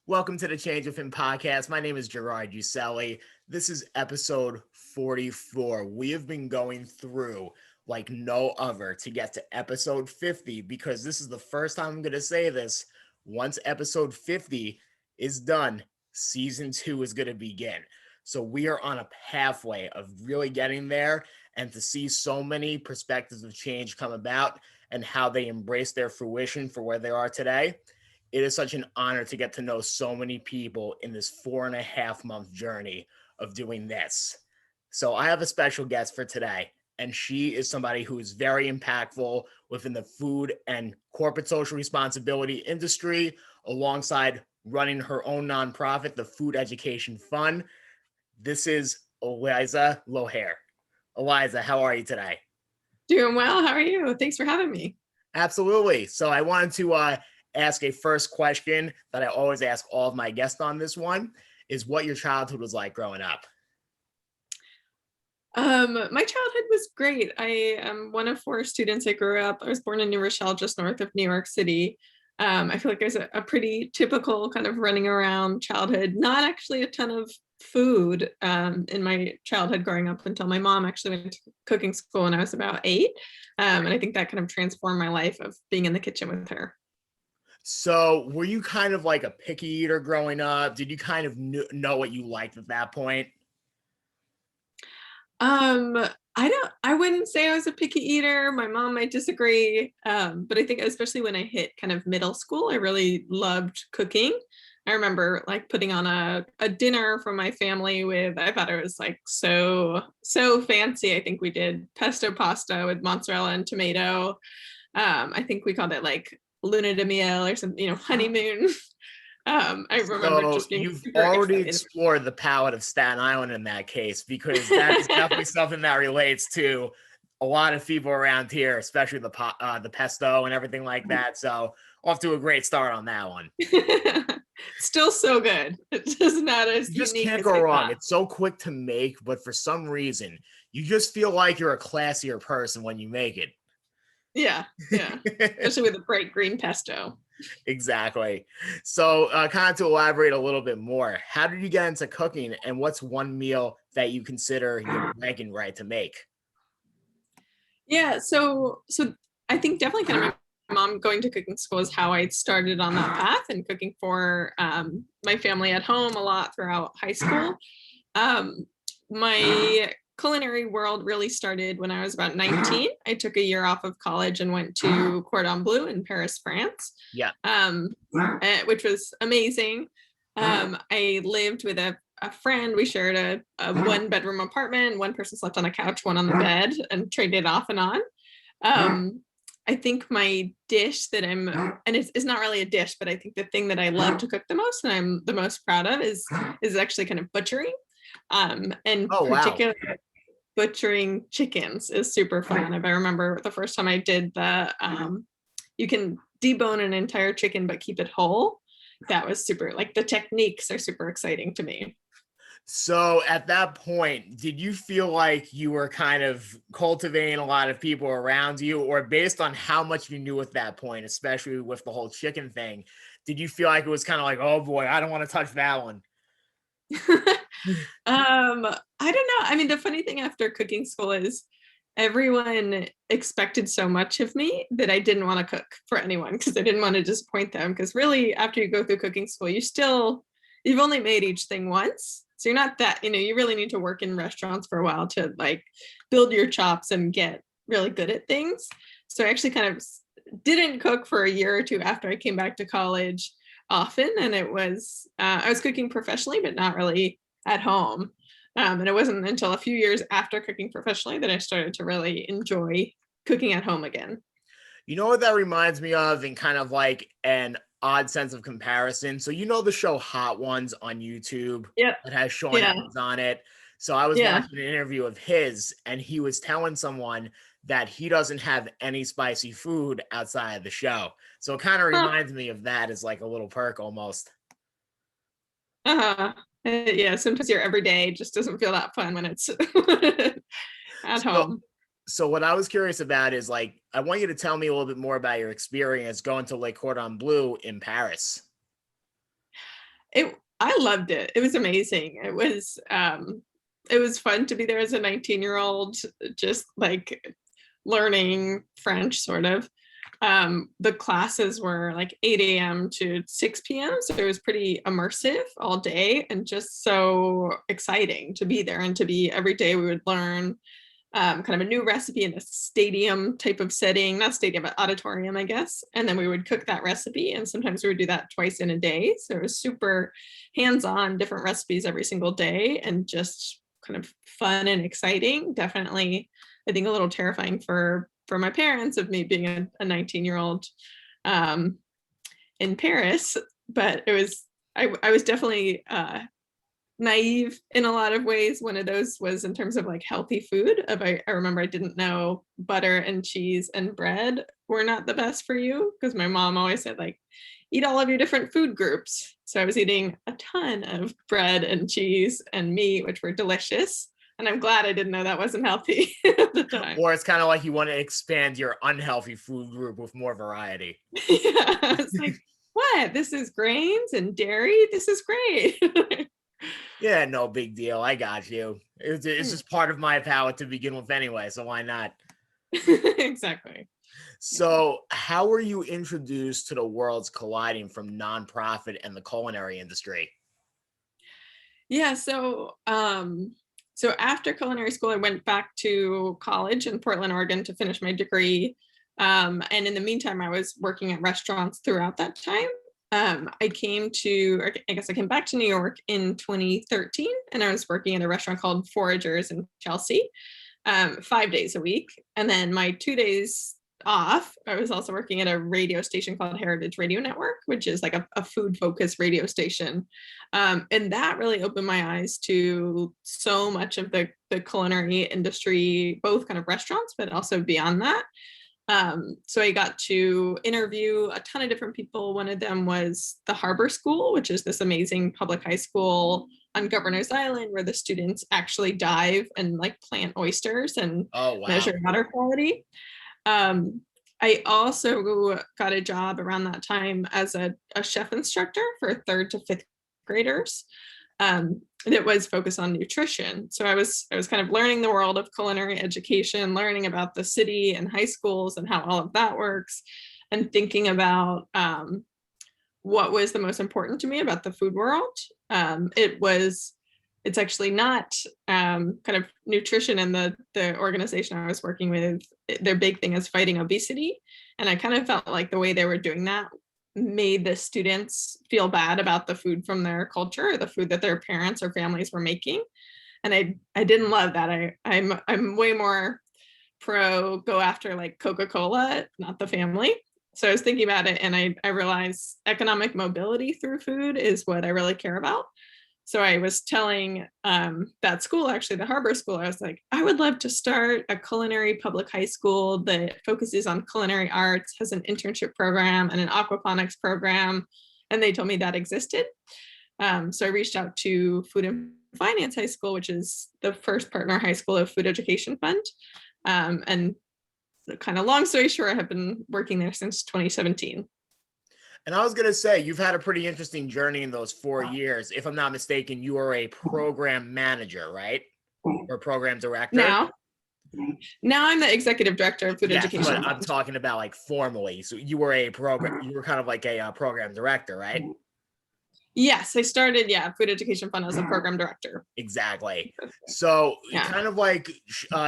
Welcome to the Change of Him podcast. My name is Gerard Uselli. This is episode 44. We have been going through like no other to get to episode 50 because this is the first time I'm going to say this. Once episode 50 is done, season 2 is going to begin. So we are on a pathway of really getting there, and to see so many perspectives of change come about and how they embrace their fruition for where they are today. It is such an honor to get to know so many people in this 4.5 month journey of doing this. So I have a special guest for today, and she is somebody who is very impactful within the food and corporate social responsibility industry, alongside running her own nonprofit, the Food Education Fund. This is Eliza Loehr. Eliza, how are you today? Doing well. How are you? Thanks for having me. Absolutely. So I wanted to ask a first question that I always ask all of my guests on this one is what your childhood was like growing up. My childhood was great. I am one of 4 students. I was born in New Rochelle, just north of New York City. I feel like there's a pretty typical kind of running around childhood, not actually a ton of food in my childhood growing up until my mom actually went to cooking school when I was about 8. And I think that kind of transformed my life of being in the kitchen with her. So were you kind of like a picky eater growing up? Did you kind of know what you liked at that point? I wouldn't say I was a picky eater. My mom might disagree. But I think especially when I hit kind of middle school, I really loved cooking. I remember like putting on a dinner for my family I thought it was like so fancy. I think we did pesto pasta with mozzarella and tomato. I think we called it like Luna de Miel or something, honeymoon. I remember just being you've super already excited. explored the palette of Staten Island in that case, because that is definitely something that relates to a lot of people around here, especially the pesto and everything like that. So off to a great start on that one. Still so good. It's just not as You just unique can't as go I wrong. thought. It's so quick to make, but for some reason, you just feel like you're a classier person when you make it. Yeah. Especially with a bright green pesto. Exactly. So kind of to elaborate a little bit more, how did you get into cooking, and what's one meal that you consider you're bragging right to make? Yeah, so I think definitely kind of my mom going to cooking school is how I started on that path, and cooking for my family at home a lot throughout high school. My culinary world really started when I was about 19. I took a year off of college and went to Cordon Bleu in Paris, France. Yeah. Which was amazing. I lived with a friend. We shared a 1-bedroom apartment. One person slept on a couch, one on the bed, and traded off and on. I think my dish that and it's not really a dish, but I think the thing that I love to cook the most and I'm the most proud of is actually kind of butchering. And Oh, wow. particularly butchering chickens is super fun. I remember the first time I did you can debone an entire chicken but keep it whole. That was super, like the techniques are super exciting to me. So at that point, did you feel like you were kind of cultivating a lot of people around you, or based on how much you knew at that point, especially with the whole chicken thing, did you feel like it was kind of like, oh boy, I don't want to touch that one? I don't know. I mean, the funny thing after cooking school is everyone expected so much of me that I didn't want to cook for anyone because I didn't want to disappoint them. Because really, after you go through cooking school, you've only made each thing once. So you're not that, you really need to work in restaurants for a while to like build your chops and get really good at things. So I actually kind of didn't cook for a year or two after I came back to college often. And I was cooking professionally, but not really at home. And it wasn't until a few years after cooking professionally that I started to really enjoy cooking at home again. You know what that reminds me of, in kind of like an odd sense of comparison? So you know the show Hot Ones on YouTube Yep. that has Sean Yeah. Evans on it. So I was Yeah. watching an interview of his, and he was telling someone that he doesn't have any spicy food outside of the show. So it kind of reminds me of that as like a little perk almost. Uh-huh. Yeah, sometimes your everyday just doesn't feel that fun when it's at So, home. so what I was curious about is, like, I want you to tell me a little bit more about your experience going to Lake Cordon Bleu in Paris. I loved it. It was amazing. It was fun to be there as a 19-year-old, just like learning French sort of. The classes were like 8 a.m. to 6 p.m. So it was pretty immersive all day and just so exciting to be there and to be every day we would learn kind of a new recipe in a stadium type of setting, not stadium, but auditorium, I guess. And then we would cook that recipe. And sometimes we would do that twice in a day. So it was super hands-on, different recipes every single day and just kind of fun and exciting. Definitely, I think a little terrifying for my parents of me being a 19-year-old in Paris, but it was, I was definitely naive in a lot of ways. One of those was in terms of like healthy food. I remember I didn't know butter and cheese and bread were not the best for you because my mom always said like, eat all of your different food groups. So I was eating a ton of bread and cheese and meat, which were delicious. And I'm glad I didn't know that wasn't healthy at the time. Or it's kind of like you want to expand your unhealthy food group with more variety. Yeah, it's like, what? This is grains and dairy? This is great. Yeah, no big deal. I got you. It's just part of my palate to begin with anyway, so why not? Exactly. So how were you introduced to the worlds colliding from nonprofit and the culinary industry? Yeah, so after culinary school, I went back to college in Portland, Oregon to finish my degree. And in the meantime, I was working at restaurants throughout that time. I came back to New York in 2013, and I was working at a restaurant called Foragers in Chelsea, 5 days a week. And then my 2 days off, I was also working at a radio station called Heritage Radio Network, which is like a food focused radio station. And that really opened my eyes to so much of the culinary industry, both kind of restaurants, but also beyond that. So I got to interview a ton of different people. One of them was the Harbor School, which is this amazing public high school on Governor's Island where the students actually dive and like plant oysters and measure water quality. I also got a job around that time as a chef instructor for 3rd to 5th graders. That was focused on nutrition. So I was kind of learning the world of culinary education, learning about the city and high schools and how all of that works, and thinking about what was the most important to me about the food world. It's actually not kind of nutrition in the organization I was working with. Their big thing is fighting obesity. And I kind of felt like the way they were doing that made the students feel bad about the food from their culture, or the food that their parents or families were making. And I didn't love that. I'm way more pro go after like Coca-Cola, not the family. So I was thinking about it and I realized economic mobility through food is what I really care about. So I was telling that school, actually the Harbor School, I was like, I would love to start a culinary public high school that focuses on culinary arts, has an internship program and an aquaponics program. And they told me that existed. So I reached out to Food and Finance High School, which is the first partner high school of Food Education Fund. And kind of long story short, I have been working there since 2017. And I was going to say, you've had a pretty interesting journey in those 4 years. If I'm not mistaken, you are a program manager, right? Or program director? Now I'm the executive director of Food Education. But I'm talking about like formally. So you were kind of like a program director, right? Yes, I started, Food Education Fund as a program director. Exactly. So kind of like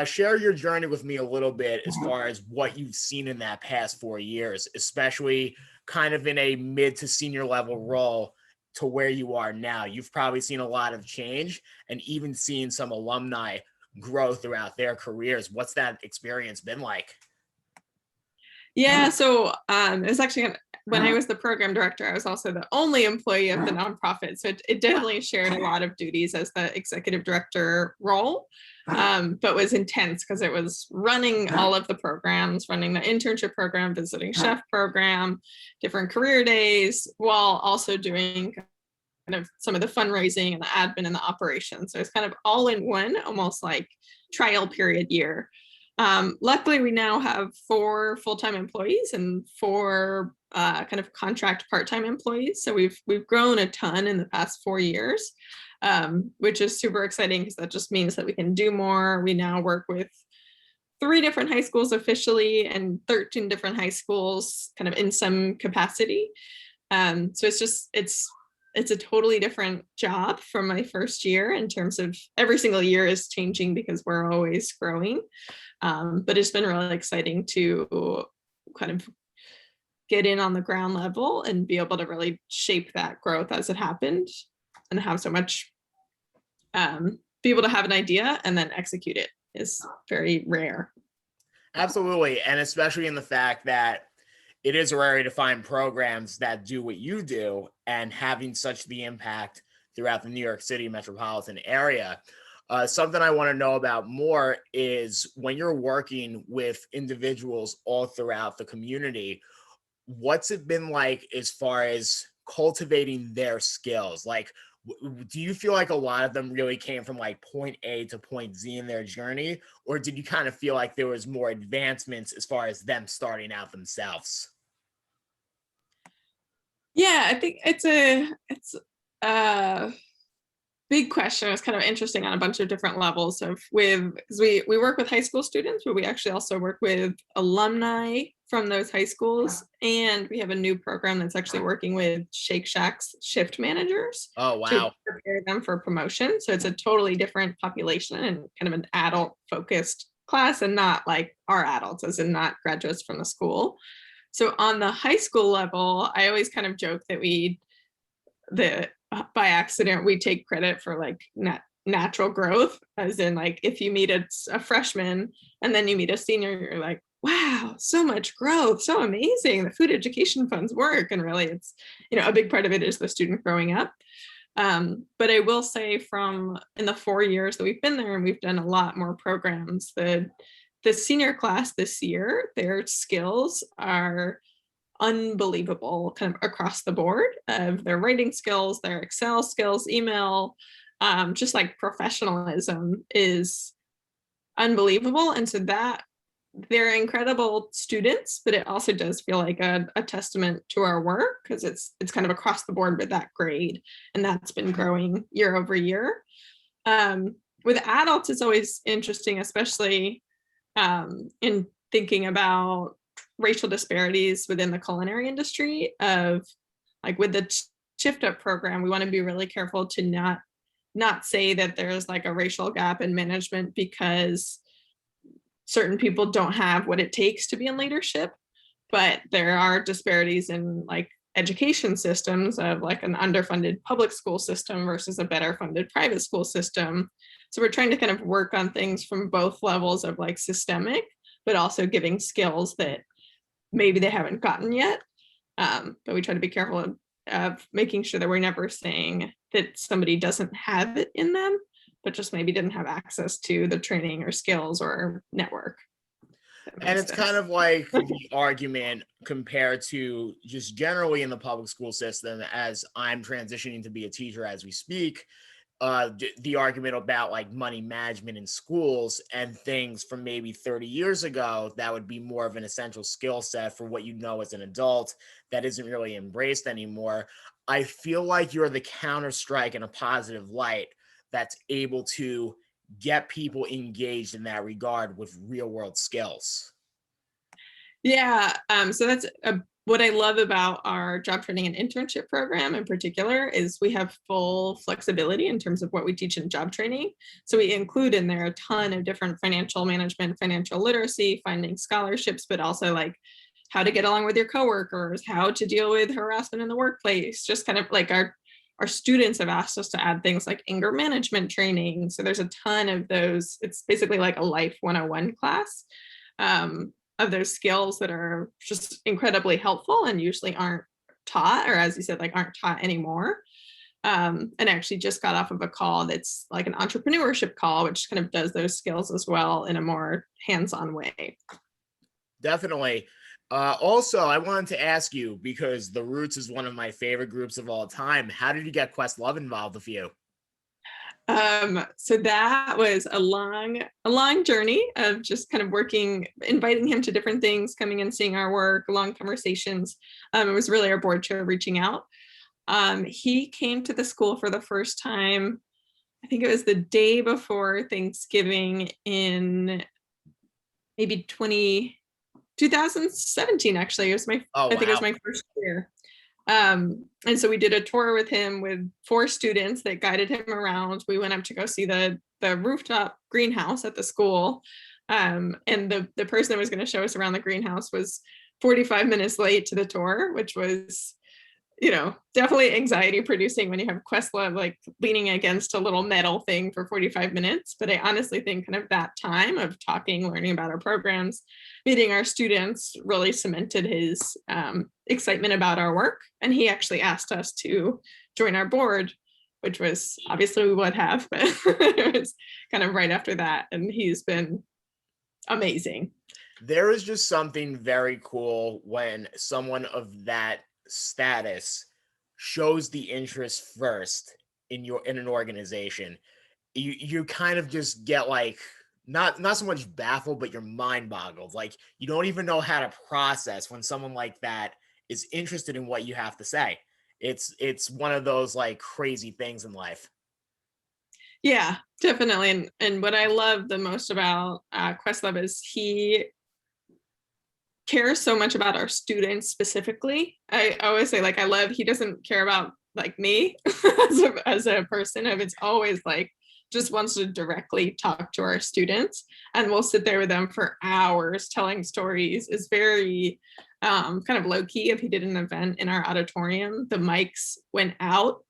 share your journey with me a little bit as far as what you've seen in that past 4 years, especially kind of in a mid to senior level role to where you are now. You've probably seen a lot of change and even seen some alumni grow throughout their careers. What's that experience been like? Yeah, so it was actually when I was the program director, I was also the only employee of the nonprofit. So it definitely shared a lot of duties as the executive director role, but was intense because it was running all of the programs, running the internship program, visiting chef program, different career days, while also doing kind of some of the fundraising and the admin and the operations. So it's kind of all in one, almost like trial period year. Luckily, we now have 4 full-time employees and 4 kind of contract part-time employees. So we've grown a ton in the past 4 years, which is super exciting because that just means that we can do more. We now work with 3 different high schools officially and 13 different high schools kind of in some capacity. So it's a totally different job from my first year in terms of every single year is changing because we're always growing. But it's been really exciting to kind of get in on the ground level and be able to really shape that growth as it happened and have so much, be able to have an idea and then execute it is very rare. Absolutely. And especially in the fact that it is rare to find programs that do what you do and having such the impact throughout the New York City metropolitan area. Something I want to know about more is when you're working with individuals all throughout the community, what's it been like as far as cultivating their skills? Like, do you feel like a lot of them really came from like point A to point Z in their journey? Or did you kind of feel like there was more advancements as far as them starting out themselves? Yeah, I think it's a big question. It's kind of interesting on a bunch of different levels of with because we work with high school students, but we actually also work with alumni from those high schools, and we have a new program that's actually working with Shake Shack's shift managers Oh, to wow. prepare them for promotion. So it's a totally different population and kind of an adult focused class, and not like our adults, as in not graduates from the school. So on the high school level, I always kind of joke that by accident we take credit for like natural growth, as in like if you meet a freshman and then you meet a senior, you're like, wow, so much growth, so amazing, the food education funds work. And really it's, a big part of it is the student growing up. But I will say from in the 4 years that we've been there, and we've done a lot more programs, the senior class this year, their skills are unbelievable kind of across the board of their writing skills, their Excel skills, email, just like professionalism is unbelievable. And so that they're incredible students, but it also does feel like a testament to our work because it's kind of across the board with that grade. And that's been growing year over year. With adults, it's always interesting, especially in thinking about racial disparities within the culinary industry of like with the shift up program, we want to be really careful to not say that there's like a racial gap in management because certain people don't have what it takes to be in leadership, but there are disparities in like education systems of like an underfunded public school system versus a better funded private school system. So we're trying to kind of work on things from both levels of like systemic, but also giving skills that maybe they haven't gotten yet. But we try to be careful of making sure that we're never saying that somebody doesn't have it in them, but just maybe didn't have access to the training or skills or network. And it's kind of like the argument compared to just generally in the public school system, as I'm transitioning to be a teacher as we speak, the argument about like money management in schools and things from maybe 30 years ago that would be more of an essential skill set for what you know as an adult that isn't really embraced anymore. I feel like you're the counter strike in a positive light that's able to get people engaged in that regard with real world skills. Yeah, so that's what I love about our job training and internship program in particular is we have full flexibility in terms of what we teach in job training. So we include in there a ton of different financial management, financial literacy, finding scholarships, but also like how to get along with your coworkers, how to deal with harassment in the workplace, just kind of like our students have asked us to add things like anger management training. So there's a ton of those. It's basically like a life 101 class. Of those skills that are just incredibly helpful and usually aren't taught, or as you said, like aren't taught anymore. And actually just got off of a call that's like an entrepreneurship call, which kind of does those skills as well in a more hands-on way. Definitely. Also, I wanted to ask you, because The Roots is one of my favorite groups of all time. How did you get Questlove involved with you? So that was a long journey of just kind of working, inviting him to different things, coming and seeing our work, long conversations. It was really our board chair reaching out. He came to the school for the first time, I think it was the day before Thanksgiving in maybe 2017, actually. It was Oh, I think it was wow. my first year. And so we did a tour with him with 4 students that guided him around. We went up to go see the rooftop greenhouse at the school. And the person that was going to show us around the greenhouse was 45 minutes late to the tour, which was, definitely anxiety producing when you have Questlove like leaning against a little metal thing for 45 minutes. But I honestly think kind of that time of talking, learning about our programs, meeting our students really cemented his excitement about our work. And he actually asked us to join our board, which was obviously we would have, but it was kind of right after that. And he's been amazing. There is just something very cool when someone of that status shows the interest first in an organization. You kind of just get like not so much baffled, but you're mind boggled. Like you don't even know how to process when someone like that is interested in what you have to say. It's one of those like crazy things in life. Yeah, definitely. And what I love the most about Questlove is he cares so much about our students specifically. I always say, like, I love, he doesn't care about like me as a person. Of It's always like just wants to directly talk to our students, and we'll sit there with them for hours telling stories. Is very kind of low key. If he did an event in our auditorium, the mics went out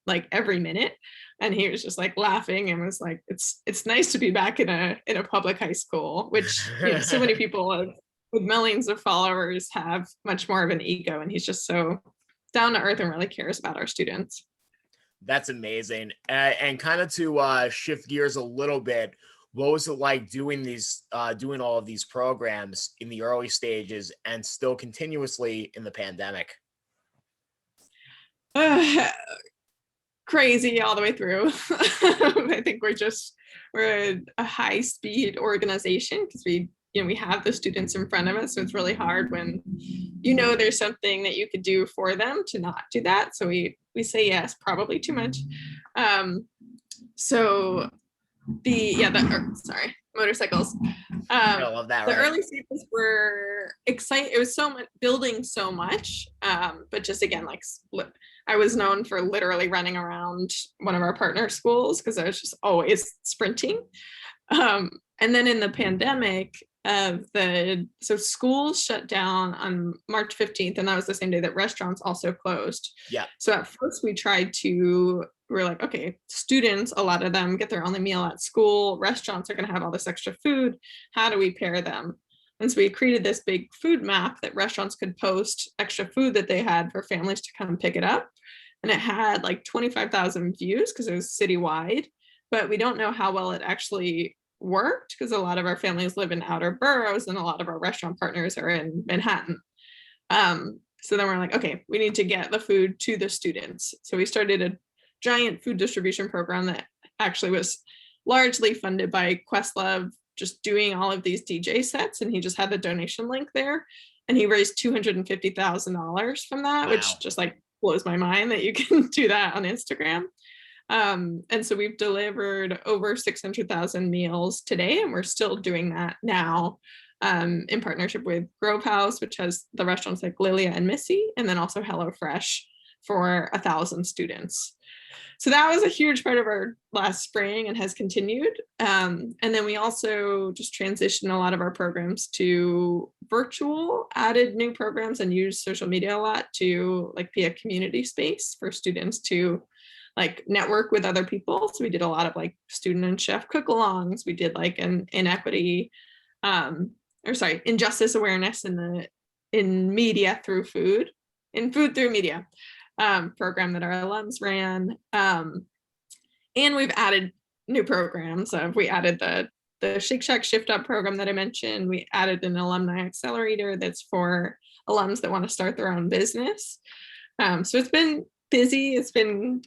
like every minute, and he was just like laughing and was like, it's nice to be back in a public high school, which so many people with millions of followers have much more of an ego, and he's just so down to earth and really cares about our students. That's amazing. And kind of to shift gears a little bit, what was it like doing doing all of these programs in the early stages and still continuously in the pandemic? Crazy all the way through. I think we're a high speed organization because we have the students in front of us, so it's really hard when there's something that you could do for them to not do that. So we say yes, probably too much. So sorry, motorcycles. I love that. The Right? early stages were exciting. It was so much building so much, but just again, like I was known for literally running around one of our partner schools because I was just always sprinting. And then in the pandemic, so schools shut down on March 15th, and that was the same day that restaurants also closed. Yeah. So at first we're like, okay, students, a lot of them get their only meal at school. Restaurants are going to have all this extra food. How do we pair them? And so we created this big food map that restaurants could post extra food that they had for families to come pick it up. And it had like 25,000 views because it was citywide, but we don't know how well it actually worked because a lot of our families live in outer boroughs and a lot of our restaurant partners are in Manhattan. So then we're like, okay, we need to get the food to the students. So we started a giant food distribution program that actually was largely funded by Questlove, just doing all of these DJ sets, and he just had the donation link there, and he raised $250,000 from that. Wow. Which just like blows my mind that you can do that on Instagram. And so we've delivered over 600,000 meals today, and we're still doing that now, in partnership with Grove House, which has the restaurants like Lilia and Missy, and then also HelloFresh for 1,000 students. So that was a huge part of our last spring and has continued. And then we also just transitioned a lot of our programs to virtual, added new programs, and used social media a lot to like be a community space for students to like network with other people. So we did a lot of like student and chef cook-alongs. We did like an inequity, injustice awareness in media through food, in food through media. Program that our alums ran, and we've added new programs. We added the Shake Shack Shift Up program that I mentioned. We added an alumni accelerator that's for alums that want to start their own business. So it's been busy. It's been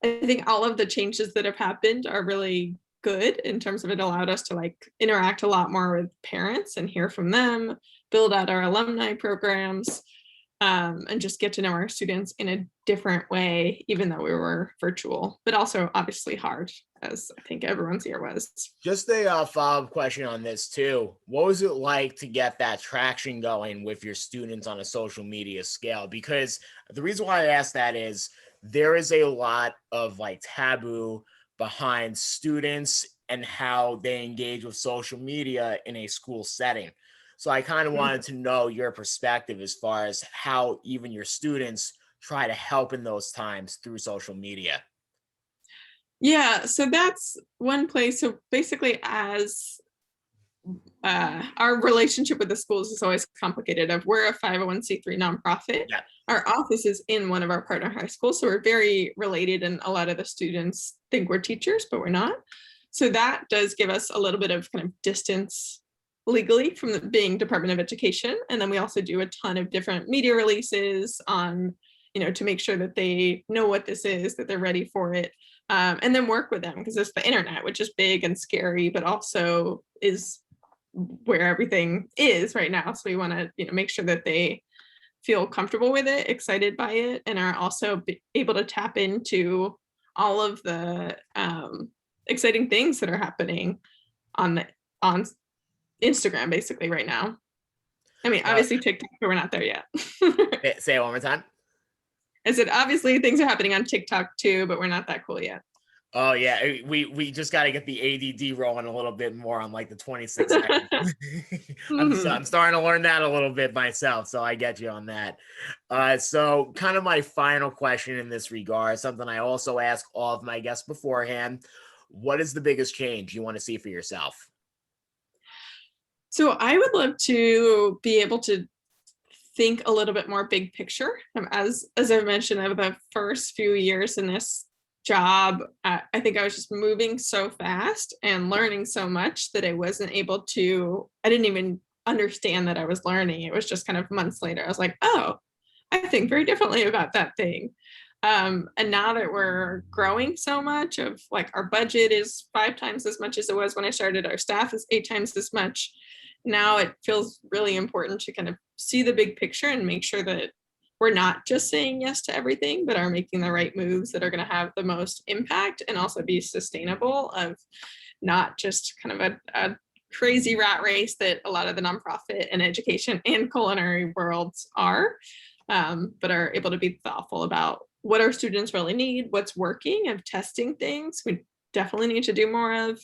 I think all of the changes that have happened are really good in terms of it allowed us to like interact a lot more with parents and hear from them, build out our alumni programs, and just get to know our students in a different way, even though we were virtual, but also obviously hard, as I think everyone's year was. Just a follow-up question on this too. What was it like to get that traction going with your students on a social media scale? Because the reason why I asked that is there is a lot of like taboo behind students and how they engage with social media in a school setting. So I kind of wanted to know your perspective as far as how even your students try to help in those times through social media. Yeah, so that's one place. So basically, as our relationship with the schools is always complicated. Of we're a 501c3 nonprofit. Yeah. Our office is in one of our partner high schools, so we're very related, and a lot of the students think we're teachers, but we're not. So that does give us a little bit of kind of distance legally from the being Department of Education. And then we also do a ton of different media releases on, to make sure that they know what this is, that they're ready for it. And then work with them because it's the internet, which is big and scary, but also is where everything is right now. So we want to, make sure that they feel comfortable with it, excited by it, and are also able to tap into all of the exciting things that are happening on Instagram basically right now. I mean, obviously TikTok, but we're not there yet. Say it one more time. I said, obviously things are happening on TikTok too, but we're not that cool yet. Oh yeah, we just got to get the ADD rolling a little bit more on like the 26 seconds. I'm starting to learn that a little bit myself, so I get you on that. So kind of my final question in this regard, something I also ask all of my guests beforehand. What is the biggest change you want to see for yourself? So I would love to be able to think a little bit more big picture. As I've mentioned, over the first few years in this job, I think I was just moving so fast and learning so much that I wasn't able to, I didn't even understand that I was learning. It was just kind of months later, I was like, oh, I think very differently about that thing. And now that we're growing so much, of like our budget is 5 times as much as it was when I started, our staff is 8 times as much. Now it feels really important to kind of see the big picture and make sure that we're not just saying yes to everything, but are making the right moves that are going to have the most impact and also be sustainable, of not just kind of a crazy rat race that a lot of the nonprofit and education and culinary worlds are, but are able to be thoughtful about what our students really need, what's working, of testing things we definitely need to do more of,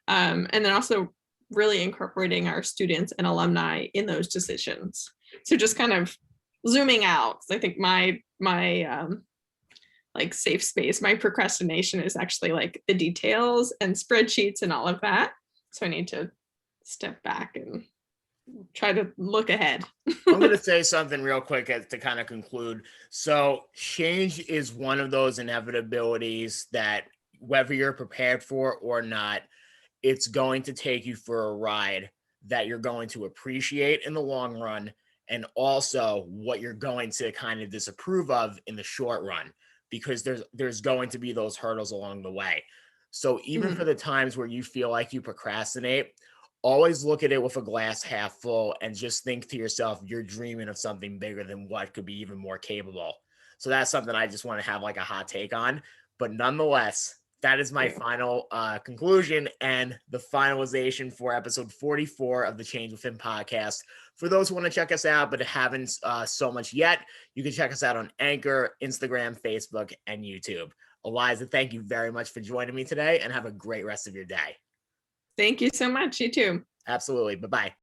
and then also really incorporating our students and alumni in those decisions. So just kind of zooming out, I think my like safe space, my procrastination is actually like the details and spreadsheets and all of that. So I need to step back and try to look ahead. I'm going to say something real quick to kind of conclude. So change is one of those inevitabilities that whether you're prepared for or not, it's going to take you for a ride that you're going to appreciate in the long run, and also what you're going to kind of disapprove of in the short run, because there's going to be those hurdles along the way. So even for the times where you feel like you procrastinate, always look at it with a glass half full and just think to yourself, you're dreaming of something bigger than what could be even more capable. So that's something I just want to have like a hot take on. But nonetheless, that is my final conclusion and the finalization for episode 44 of the Change Within podcast. For those who want to check us out but haven't so much yet, you can check us out on Anchor, Instagram, Facebook, and YouTube. Eliza, thank you very much for joining me today, and have a great rest of your day. Thank you so much. You too. Absolutely. Bye-bye.